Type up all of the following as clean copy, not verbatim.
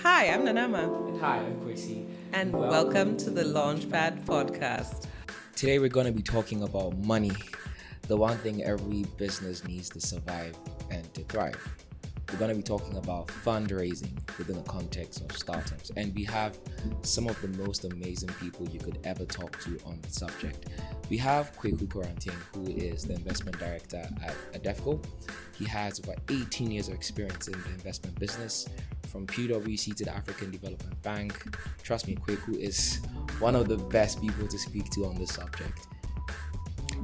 Hi, I'm NanaAma. And hi, I'm Kwasi. And welcome to the Launchpad podcast. Today we're going to be talking about money, the one thing every business needs to survive and to thrive. We're going to be talking about fundraising within the context of startups. And we have some of the most amazing people you could ever talk to on the subject. We have Kweku Koranteng, who is the investment director at Adefco. He has over 18 years of experience in the investment business, from PwC to the African Development Bank. Trust me, Kweku is one of the best people to speak to on this subject.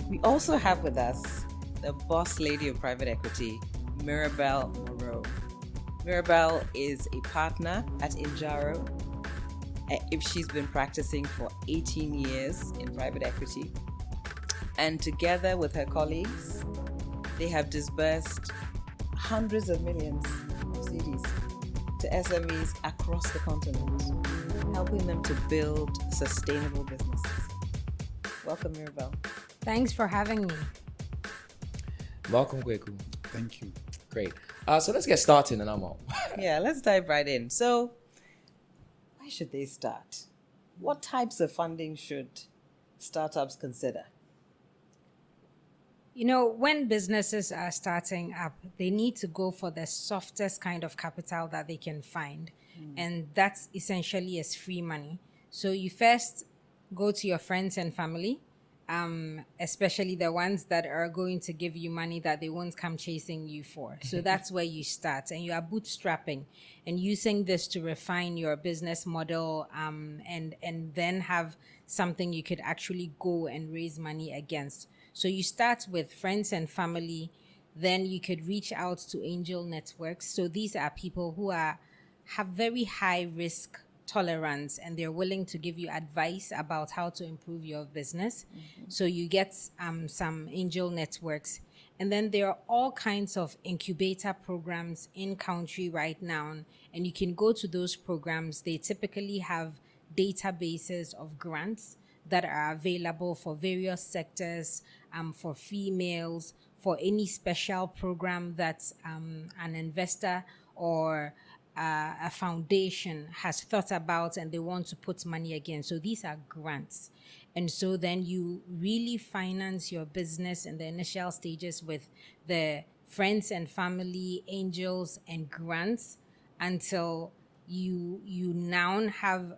We also have with us the boss lady of private equity, Mirabelle Moreaux. Mirabelle is a partner at Njaro. If she's been practicing for 18 years in private equity. And together with her colleagues, they have disbursed hundreds of millions of CDs to SMEs across the continent, helping them to build sustainable businesses. Welcome, Mirabelle. Thanks for having me. Welcome, Kweku. Thank you. Great. So let's get started, and I'm out. Yeah, let's dive right in. So, where should they start? What types of funding should startups consider? You know, when businesses are starting up, they need to go for the softest kind of capital that they can find. And that's essentially as free money. So you first go to your friends and family, especially the ones that are going to give you money that they won't come chasing you for. So that's where you start. And you are bootstrapping and using this to refine your business model and then have something you could actually go and raise money against. So you start with friends and family, then you could reach out to angel networks. So these are people who have very high risk tolerance and they're willing to give you advice about how to improve your business. So you get some angel networks. And then there are all kinds of incubator programs in country right now. And you can go to those programs. They typically have databases of grants that are available for various sectors, for females, for any special program that an investor or a foundation has thought about and they want to put money again. So these are grants. And so then you really finance your business in the initial stages with the friends and family, angels, and grants until you now have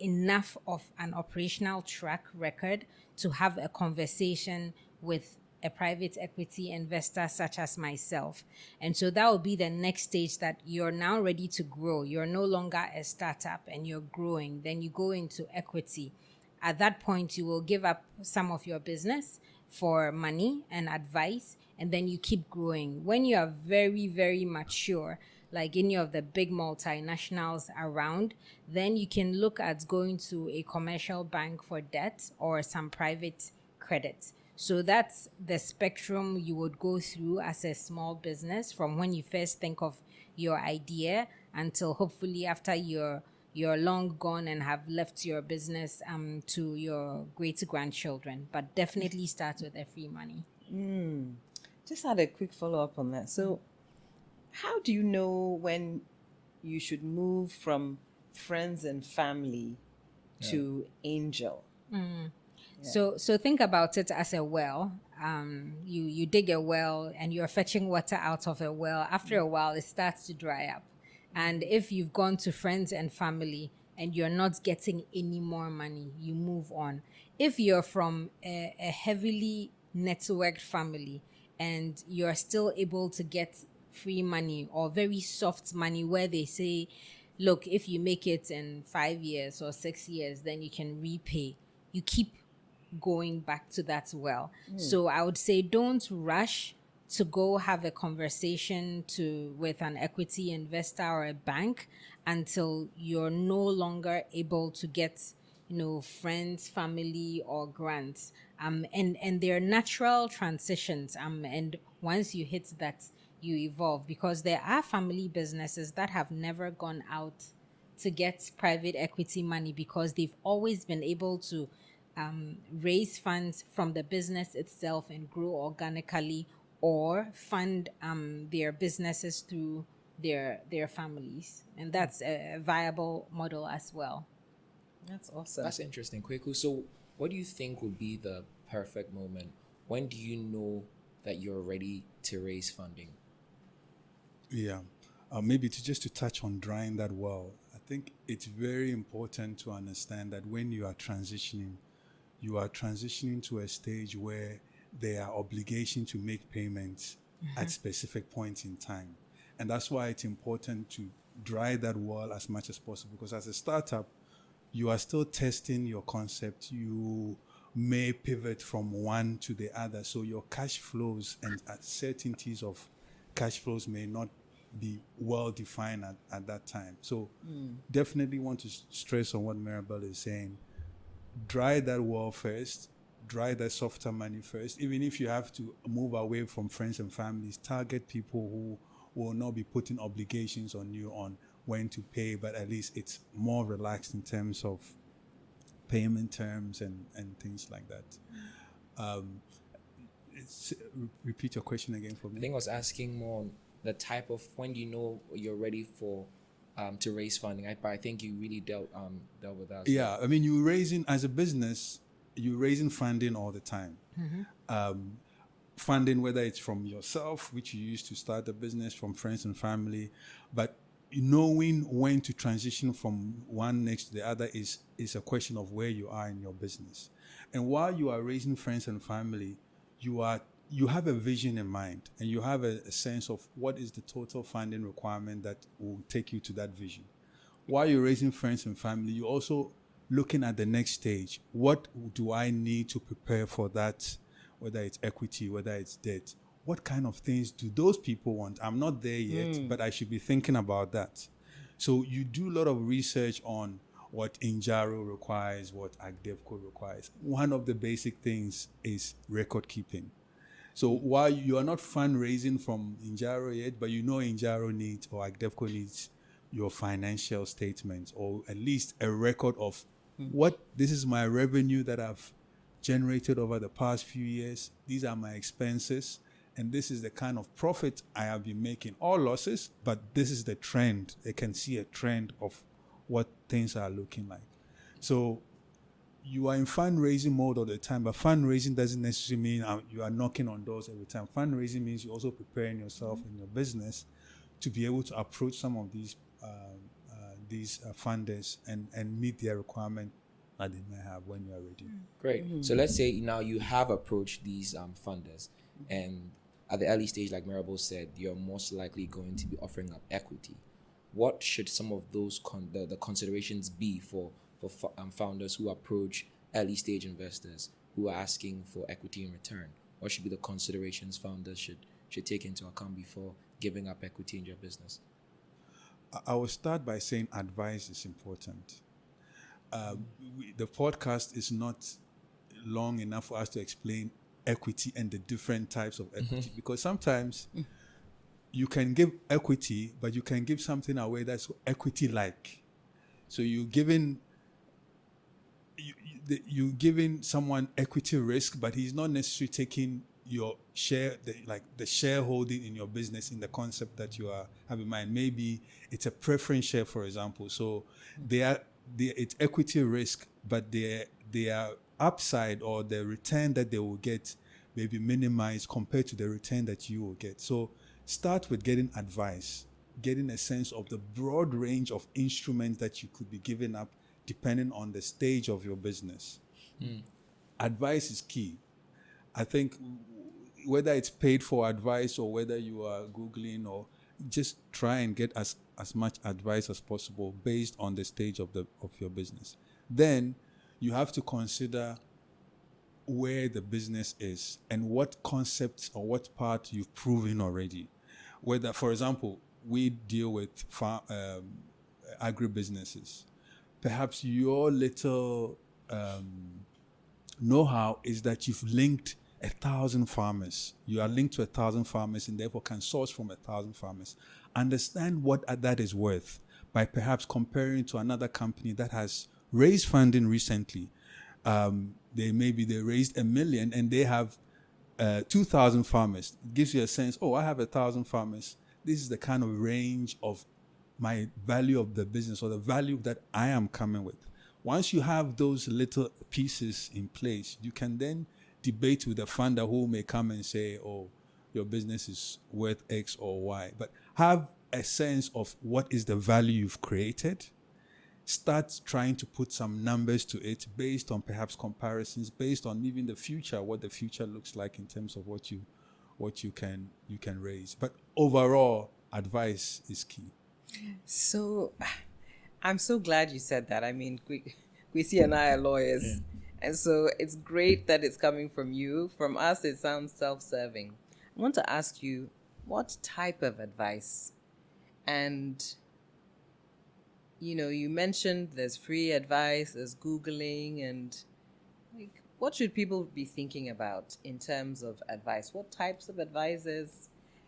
enough of an operational track record to have a conversation with a private equity investor such as myself. And so that will be the next stage, that you're now ready to grow. You're no longer a startup and you're growing. Then you go into equity. At that point, you will give up some of your business for money and advice, and then you keep growing. When you are very, very mature, like any of the big multinationals around, then you can look at going to a commercial bank for debt or some private credit. So that's the spectrum you would go through as a small business, from when you first think of your idea until hopefully after you're long gone and have left your business to your great grandchildren. But definitely start with a free money. Just had a quick follow-up on that. So how do you know when you should move from friends and family to angel? So think about it as a well. You dig a well and you're fetching water out of a well. After a while, it starts to dry up. And if you've gone to friends and family and you're not getting any more money, you move on. If you're from a heavily networked family and you're still able to get free money or very soft money where they say, look, if you make it in 5 years or 6 years, then you can repay. You keep going back to that well. So I would say don't rush to go have a conversation with an equity investor or a bank until you're no longer able to get, friends, family, or grants. And they're natural transitions. And once you hit that, you evolve, because there are family businesses that have never gone out to get private equity money because they've always been able to raise funds from the business itself and grow organically, or fund their businesses through their families, and that's a viable model as well. That's awesome. That's interesting, Kweku. So, what do you think would be the perfect moment? When do you know that you're ready to raise funding? Yeah. Maybe to touch on drying that well, I think it's very important to understand that when you are transitioning to a stage where there are obligation to make payments at specific points in time. And that's why it's important to dry that well as much as possible, because as a startup, you are still testing your concept. You may pivot from one to the other. So your cash flows and certainties of cash flows may not be well defined at that time. So definitely want to stress on what Mirabelle is saying. Dry that well first, dry that softer money first. Even if you have to move away from friends and families, target people who will not be putting obligations on you on when to pay, but at least it's more relaxed in terms of payment terms and things like that. Repeat your question again for me. I think I was asking more on the type of when do you know you're ready for to raise funding. I think you really dealt with that. Yeah, I mean, you're raising as a business, you're raising funding all the time. Funding, whether it's from yourself, which you used to start a business, from friends and family, but knowing when to transition from one next to the other is a question of where you are in your business. And while you are raising friends and family, you have a vision in mind, and you have a sense of what is the total funding requirement that will take you to that vision. While you're raising friends and family, you're also looking at the next stage. What do I need to prepare for that, whether it's equity, whether it's debt? What kind of things do those people want? I'm not there yet, but I should be thinking about that. So you do a lot of research on what Njaro requires, what AgDevCo requires. One of the basic things is record keeping. So while you are not fundraising from Njaro yet, but you know Njaro needs or AgDevCo needs your financial statements, or at least a record of this is my revenue that I've generated over the past few years. These are my expenses, and this is the kind of profit I have been making. All losses, but this is the trend. They can see a trend of what things are looking like. So you are in fundraising mode all the time, but fundraising doesn't necessarily mean you are knocking on doors every time. Fundraising means you're also preparing yourself in your business to be able to approach some of these funders and meet their requirement that they may have when you are ready. Great. So let's say now you have approached these funders, and at the early stage, like Mirabelle said, you're most likely going to be offering up equity. What should some of those the considerations be for founders who approach early stage investors who are asking for equity in return? What should be the considerations founders should take into account before giving up equity in your business? I will start by saying advice is important. The podcast is not long enough for us to explain equity and the different types of equity, because sometimes you can give equity, but you can give something away that's equity-like. So you're giving someone equity risk, but he's not necessarily taking your share, the shareholding in your business in the concept that you have in mind. Maybe it's a preference share, for example. So it's equity risk, but their upside or the return that they will get may be minimized compared to the return that you will get. So start with getting advice, getting a sense of the broad range of instruments that you could be giving up depending on the stage of your business. Advice is key. I think whether it's paid for advice or whether you are Googling, or just try and get as much advice as possible based on the stage of your business. Then you have to consider where the business is and what concepts or what part you've proven already. Whether, for example, we deal with agribusinesses. Perhaps your little know-how is that you've linked 1,000 farmers. You are linked to 1,000 farmers and therefore can source from 1,000 farmers. Understand what that is worth by perhaps comparing to another company that has raised funding recently. They raised $1 million and they have 2,000 farmers. It gives you a sense, I have 1,000 farmers. this is the kind of range of my value of the business or the value that I am coming with. Once you have those little pieces in place, you can then debate with the funder who may come and say, oh, your business is worth X or Y. But have a sense of what is the value you've created. Start trying to put some numbers to it based on perhaps comparisons, based on even the future, what the future looks like in terms of what you can raise. But overall, advice is key. So I'm so glad you said that. I mean, Kwasi and I are lawyers. And so it's great that it's coming from you. From us, it sounds self-serving. I want to ask you, what type of advice? And, you mentioned there's free advice, there's Googling, and what should people be thinking about in terms of advice? What types of advices,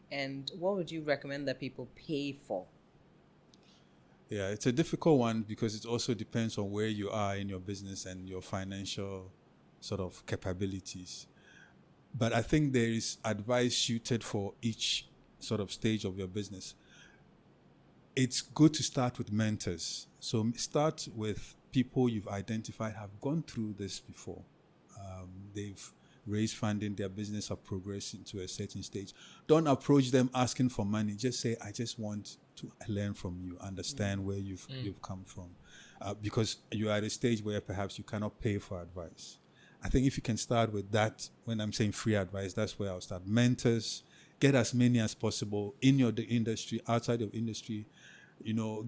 and what would you recommend that people pay for? Yeah, it's a difficult one because it also depends on where you are in your business and your financial sort of capabilities. But I think there is advice suited for each sort of stage of your business. It's good to start with mentors. So start with people you've identified have gone through this before. They've raised funding, their business have progressed into a certain stage. Don't approach them asking for money. Just say, I just want to learn from you, understand where you've come from. Because you are at a stage where perhaps you cannot pay for advice. I think if you can start with that, when I'm saying free advice, that's where I'll start. Mentors, get as many as possible in the industry, outside of industry.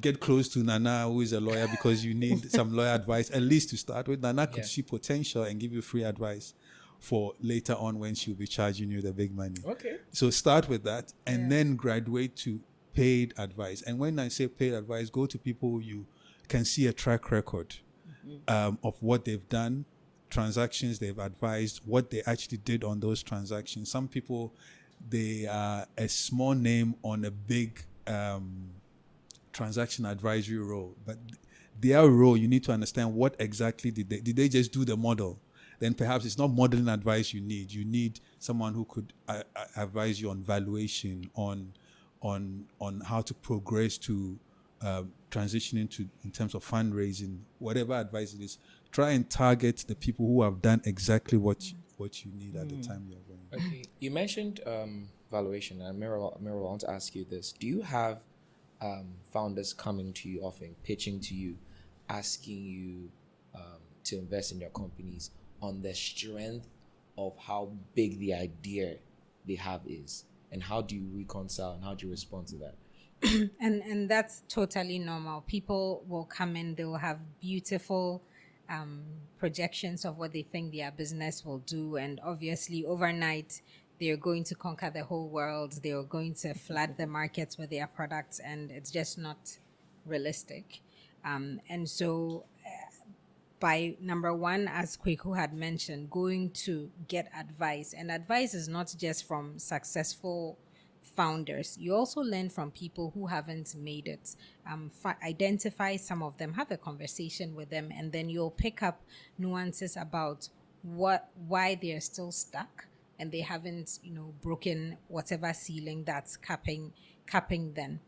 Get close to Nana, who is a lawyer, because you need some lawyer advice, at least to start with. Nana could see potential and give you free advice for later on when she'll be charging you the big money. Okay. So start with that and then graduate to paid advice. And when I say paid advice, go to people you can see a track record of what they've done, transactions they've advised, what they actually did on those transactions. Some people, they are a small name on a big transaction advisory role, but their role, you need to understand what exactly did they just do the model? Then perhaps it's not modeling advice you need someone who could advise you on valuation, on how to progress to transitioning to in terms of fundraising, whatever advice it is. Try and target the people who have done exactly what you need at the time you're going. Okay, you mentioned valuation, and Mirabelle, I want to ask you this: do you have founders coming to you often, pitching to you, asking you to invest in your companies on the strength of how big the idea they have is? And how do you reconcile and how do you respond to that? And that's totally normal. People will come in, they will have beautiful projections of what they think their business will do. And obviously overnight, they're going to conquer the whole world. They're going to flood the markets with their products, and it's just not realistic. And so by number one, as Kweku had mentioned, going to get advice. And advice is not just from successful founders. You also learn from people who haven't made it. Identify some of them, have a conversation with them, and then you'll pick up nuances about why they're still stuck and they haven't, broken whatever ceiling that's capping them.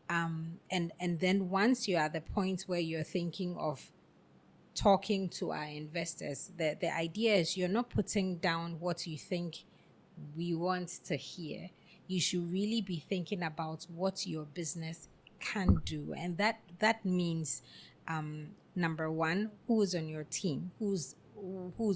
And then once you're at the point where you're thinking of talking to our investors, the idea is you're not putting down what you think we want to hear. You should really be thinking about what your business can do. And that means, number one, who is on your team, who's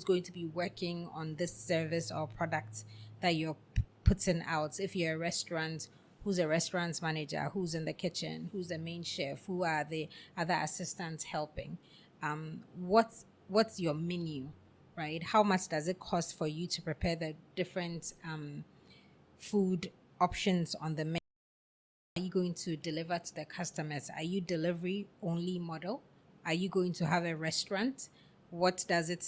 going to be working on this service or product that you're putting out. If you're a restaurant, who's a restaurant manager, who's in the kitchen, who's the main chef, who are the other assistants helping. What's your menu, right? How much does it cost for you to prepare the different food options on the menu? Are you going to deliver to the customers? Are you delivery only model? Are you going to have a restaurant? What does it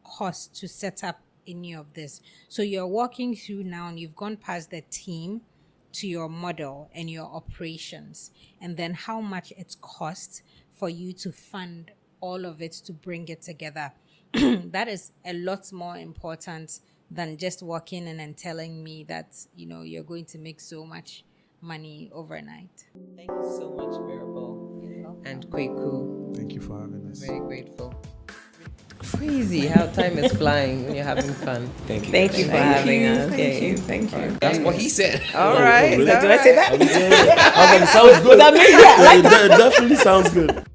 cost to set up any of this? So you're walking through now and you've gone past the team to your model and your operations, and then how much it costs for you to fund all of it to bring it together. That is a lot more important than just walking in and telling me that, you're going to make so much money overnight. Thank you so much, Mirabelle and Kweku. Thank you for having us. Very grateful. Crazy how time is flying when you're having fun. Thank you. Thank you for having us. Thank you. Thank you. That's what he said. All right. Did all I say right. that? Sounds good. Was that me? Yeah, I like that. It definitely sounds good.